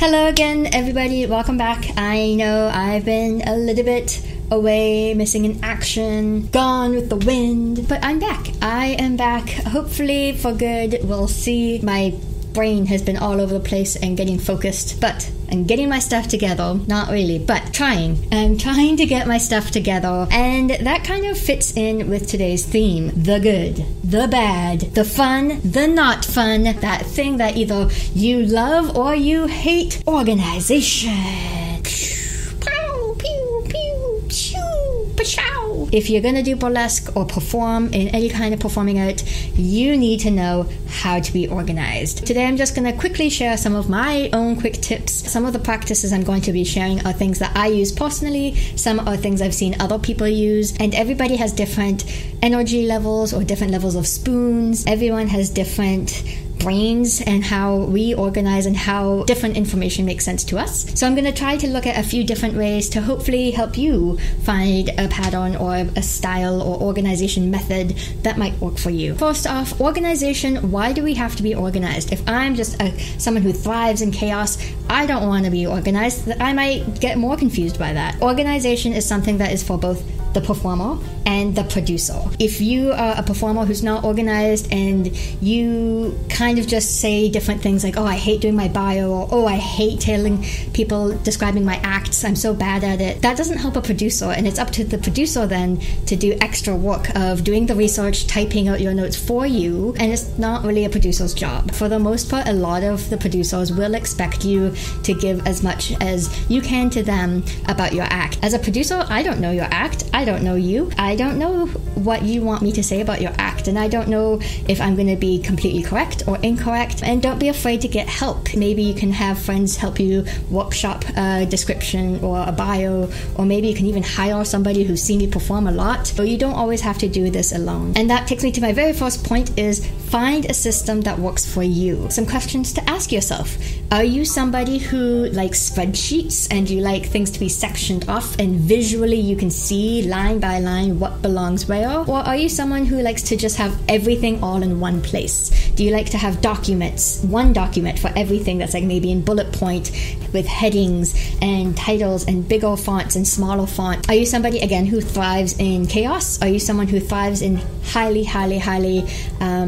Hello again, everybody. Welcome back. I know I've been a little bit away, missing in action, gone with the wind, but I'm back. I am back, hopefully for good. We'll see. My brain has been all over the place and getting focused, but I'm getting my stuff together. Not really, but trying. I'm trying to get my stuff together, and that kind of fits in with today's theme. The good, the bad, the fun, the not fun, that thing that either you love or you hate. Organization. If you're going to do burlesque or perform in any kind of performing art, you need to know how to be organized. Today I'm just going to quickly share some of my own quick tips. Some of the practices I'm going to be sharing are things that I use personally. Some are things I've seen other people use, and everybody has different energy levels or different levels of spoons. Everyone has different brains and how we organize and how different information makes sense to us. So I'm going to try to look at a few different ways to hopefully help you find a pattern or a style or organization method that might work for you. First off, organization. Why do we have to be organized? If I'm just someone who thrives in chaos, I don't want to be organized. I might get more confused by that. Organization is something that is for both the performer and the producer. If you are a performer who's not organized and you kind of just say different things like, oh, I hate doing my bio, or oh, I hate telling people, describing my acts, I'm so bad at it, that doesn't help a producer, and it's up to the producer then to do extra work of doing the research, typing out your notes for you, and it's not really a producer's job. For the most part, a lot of the producers will expect you to give as much as you can to them about your act. As a producer, I don't know your act, I don't know you, I don't know what you want me to say about your act, and I don't know if I'm going to be completely correct or incorrect. And don't be afraid to get help. Maybe you can have friends help you workshop a description or a bio, or maybe you can even hire somebody who's seen you perform a lot. So you don't always have to do this alone. And that takes me to my very first point, is find a system that works for you. Some questions to ask yourself. Are you somebody who likes spreadsheets and you like things to be sectioned off and visually you can see line by line what belongs where? Or are you someone who likes to just have everything all in one place? Do you like to have documents, one document for everything that's like maybe in bullet point with headings and titles and bigger fonts and smaller font? Are you somebody, again, who thrives in chaos? Are you someone who thrives in highly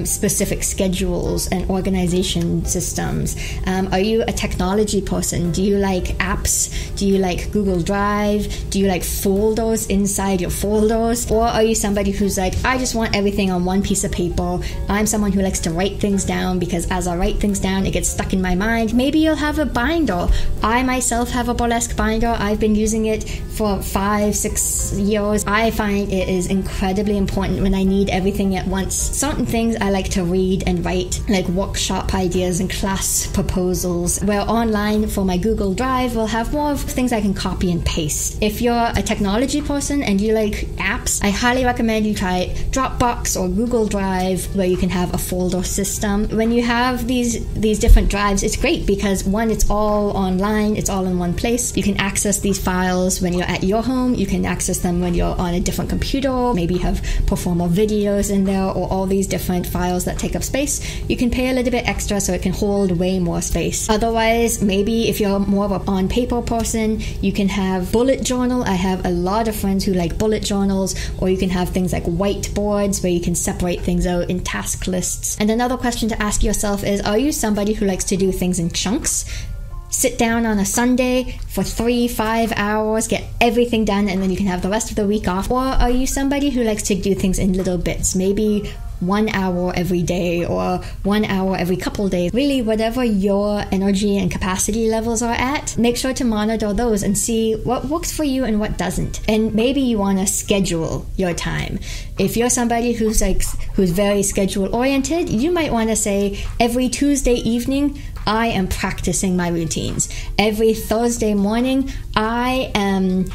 specific schedules and organization systems? Are you a technology person? Do you like apps? Do you like Google Drive? Do you like folders inside your folders? Or are you somebody who's like, I just want everything on one piece of paper. I'm someone who likes to write things down, because as I write things down, it gets stuck in my mind. Maybe you'll have a binder. I myself have a burlesque binder. I've been using it for 5-6 years. I find it is incredibly important when I need everything at once. Certain things I like to read and write, like workshop ideas and class proposals, where online for my Google Drive will have more of things I can copy and paste. If you're a technology person and you like apps, I highly recommend you try Dropbox or Google Drive, where you can have a folder system. When you have these different drives, it's great because one, it's all online, it's all in one place. You can access these files when you're at your home, you can access them when you're on a different computer, maybe you have performer videos in there, or all these different files that take up space. You can pay a little bit extra so it can hold way more space. Otherwise, maybe if you're more of a on paper person, you can have bullet journal. I have a lot of friends who like bullet journals, or you can have things like whiteboards where you can separate things out in task lists. And another question to ask yourself is, are you somebody who likes to do things in chunks? Sit down on a Sunday for 3-5 hours, get everything done, and then you can have the rest of the week off? Or are you somebody who likes to do things in little bits, maybe 1 hour every day or 1 hour every couple days? Really, whatever your energy and capacity levels are at, make sure to monitor those and see what works for you and what doesn't. And maybe you want to schedule your time. If you're somebody who's very schedule oriented, you might want to say, every Tuesday evening I am practicing my routines. Every Thursday morning I am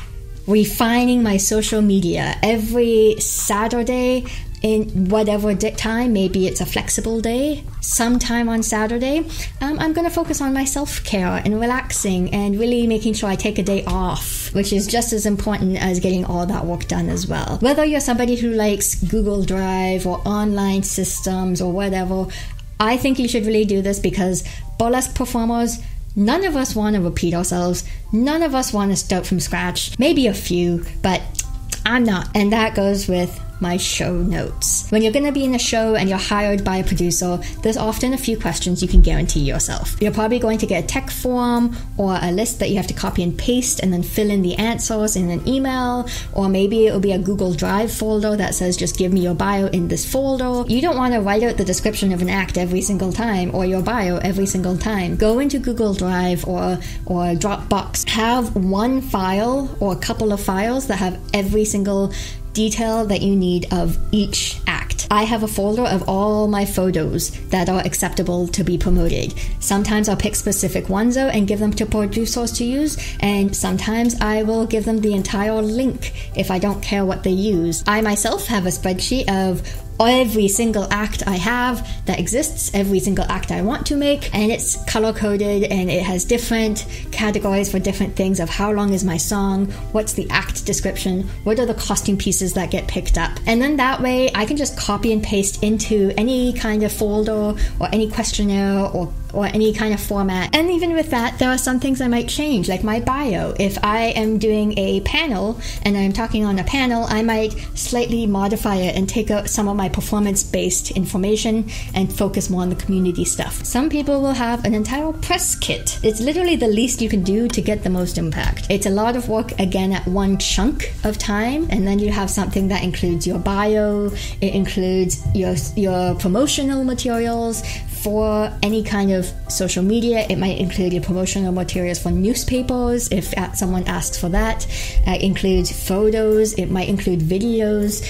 refining my social media. Every Saturday, in whatever time, maybe it's a flexible day, sometime on Saturday, I'm going to focus on my self-care and relaxing and really making sure I take a day off, which is just as important as getting all that work done as well. Whether you're somebody who likes Google Drive or online systems or whatever, I think you should really do this, because burlesque performers None of us want to repeat ourselves. None of us want to start from scratch. Maybe a few, but I'm not. And that goes with my show notes. When you're going to be in a show and you're hired by a producer, there's often a few questions you can guarantee yourself. You're probably going to get a tech form or a list that you have to copy and paste and then fill in the answers in an email, or maybe it'll be a Google Drive folder that says just give me your bio in this folder. You don't want to write out the description of an act every single time or your bio every single time. Go into Google Drive or Dropbox. Have one file or a couple of files that have every single detail that you need of each act. I have a folder of all my photos that are acceptable to be promoted. Sometimes I'll pick specific ones out and give them to producers to use, and sometimes I will give them the entire link if I don't care what they use. I myself have a spreadsheet of every single act I have that exists, every single act I want to make, and it's color coded and it has different categories for different things of how long is my song, what's the act description, what are the costume pieces that get picked up. And then that way I can just copy and paste into any kind of folder or any questionnaire or any kind of format. And even with that, there are some things I might change, like my bio. If I am doing a panel and I'm talking on a panel, I might slightly modify it and take out some of my performance-based information and focus more on the community stuff. Some people will have an entire press kit. It's literally the least you can do to get the most impact. It's a lot of work, again, at one chunk of time, and then you have something that includes your bio, it includes your promotional materials for any kind of social media. It might include your promotional materials for newspapers if someone asks for that. It includes photos. It might include videos.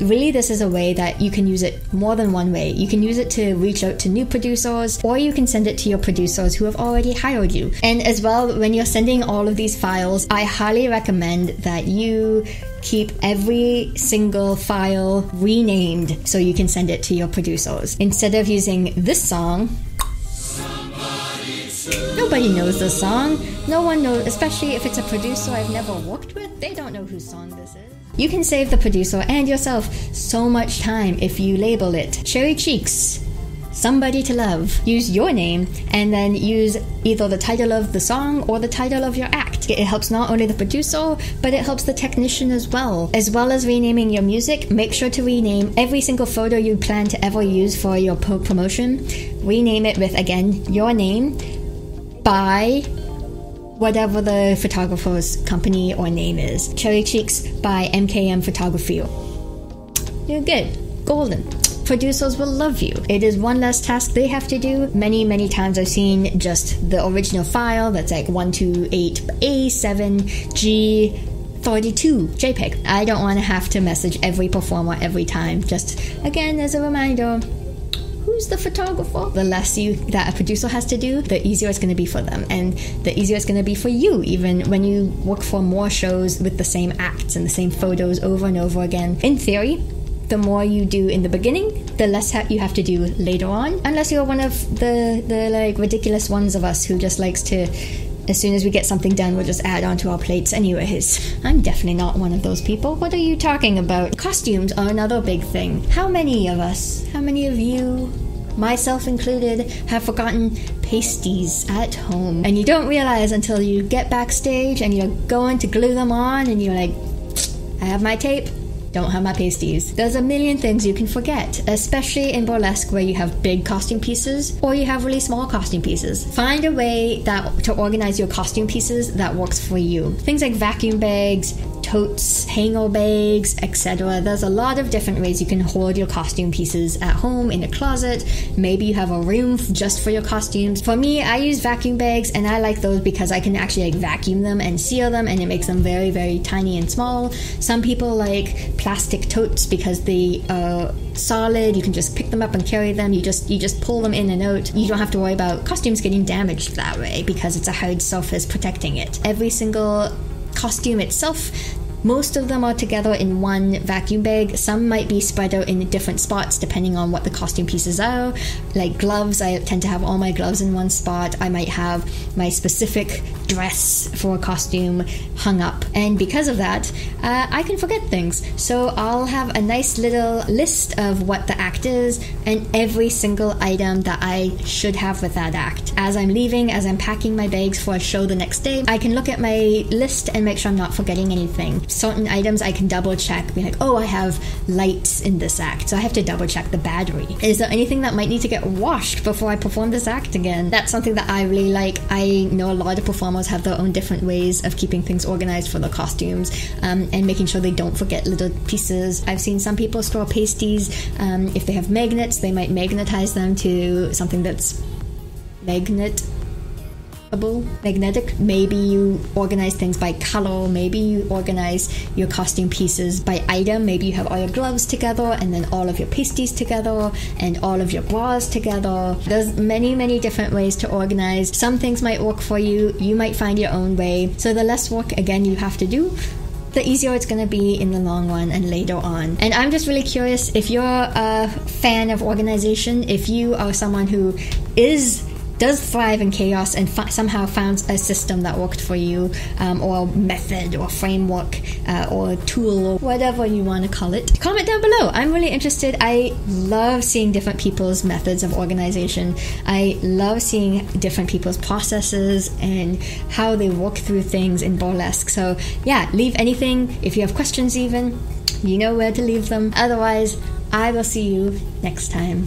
Really, this is a way that you can use it more than one way. You can use it to reach out to new producers, or you can send it to your producers who have already hired you. And as well, when you're sending all of these files, I highly recommend that you keep every single file renamed so you can send it to your producers. Instead of using this song, nobody knows this song. No one knows, especially if it's a producer I've never worked with. They don't know whose song this is. You can save the producer and yourself so much time if you label it Cherry Cheeks, Somebody to Love. Use your name and then use either the title of the song or the title of your act. It helps not only the producer, but it helps the technician as well. As well as renaming your music, make sure to rename every single photo you plan to ever use for your promotion. Rename it with, again, your name by whatever the photographer's company or name is. Cherry Cheeks by MKM Photography. You're good. Golden. Producers will love you. It is one less task they have to do. Many times I've seen just the original file that's like 128A7G32 JPEG. I don't want to have to message every performer every time. Just again as a reminder, who's the photographer? The less that a producer has to do, the easier it's going to be for them, and the easier it's going to be for you, even when you work for more shows with the same acts and the same photos over and over again. In theory, the more you do in the beginning, the less you have to do later on. Unless you're one of the like ridiculous ones of us who just likes to, as soon as we get something done, we'll just add onto our plates anyways. I'm definitely not one of those people. What are you talking about? Costumes are another big thing. How many of us, how many of you, myself included, have forgotten pasties at home? And you don't realize until you get backstage and you're going to glue them on and you're like, I have my tape, don't have my pasties. There's a million things you can forget, especially in burlesque where you have big costume pieces or you have really small costume pieces. Find a way to organize your costume pieces that works for you. Things like vacuum bags, totes, hanger bags, etc. There's a lot of different ways you can hold your costume pieces at home, in a closet. Maybe you have a room just for your costumes. For me, I use vacuum bags, and I like those because I can actually vacuum them and seal them, and it makes them very tiny and small. Some people like plastic totes because they are solid. You can just pick them up and carry them. You just pull them in and out. You don't have to worry about costumes getting damaged that way because it's a hard surface protecting it. Every single costume itself Most of them are together in one vacuum bag. Some might be spread out in different spots depending on what the costume pieces are. Like gloves, I tend to have all my gloves in one spot. I might have my specific dress for a costume hung up, and because of that, I can forget things. So I'll have a nice little list of what the act is and every single item that I should have with that act. As I'm leaving, as I'm packing my bags for a show the next day, I can look at my list and make sure I'm not forgetting anything. Certain items I can double check, be like, oh, I have lights in this act, so I have to double check the battery. Is there anything that might need to get washed before I perform this act again? That's something that I really like. I know a lot of performers have their own different ways of keeping things organized for the costumes, and making sure they don't forget little pieces. I've seen some people store pasties. If they have magnets, they might magnetize them to something that's magnetic. Maybe you organize things by color. Maybe you organize your costume pieces by item. Maybe you have all your gloves together and then all of your pasties together and all of your bras together. There's many different ways to organize. Some things might work for you. You might find your own way. So the less work, again, you have to do, the easier it's going to be in the long run and later on. And I'm just really curious if you're a fan of organization, if you are someone who does thrive in chaos and somehow found a system that worked for you, or method or framework, or tool, or whatever you want to call it. Comment down below. I'm really interested. I love seeing different people's methods of organization. I love seeing different people's processes and how they work through things in burlesque. So yeah, leave anything. If you have questions even, you know where to leave them. Otherwise, I will see you next time.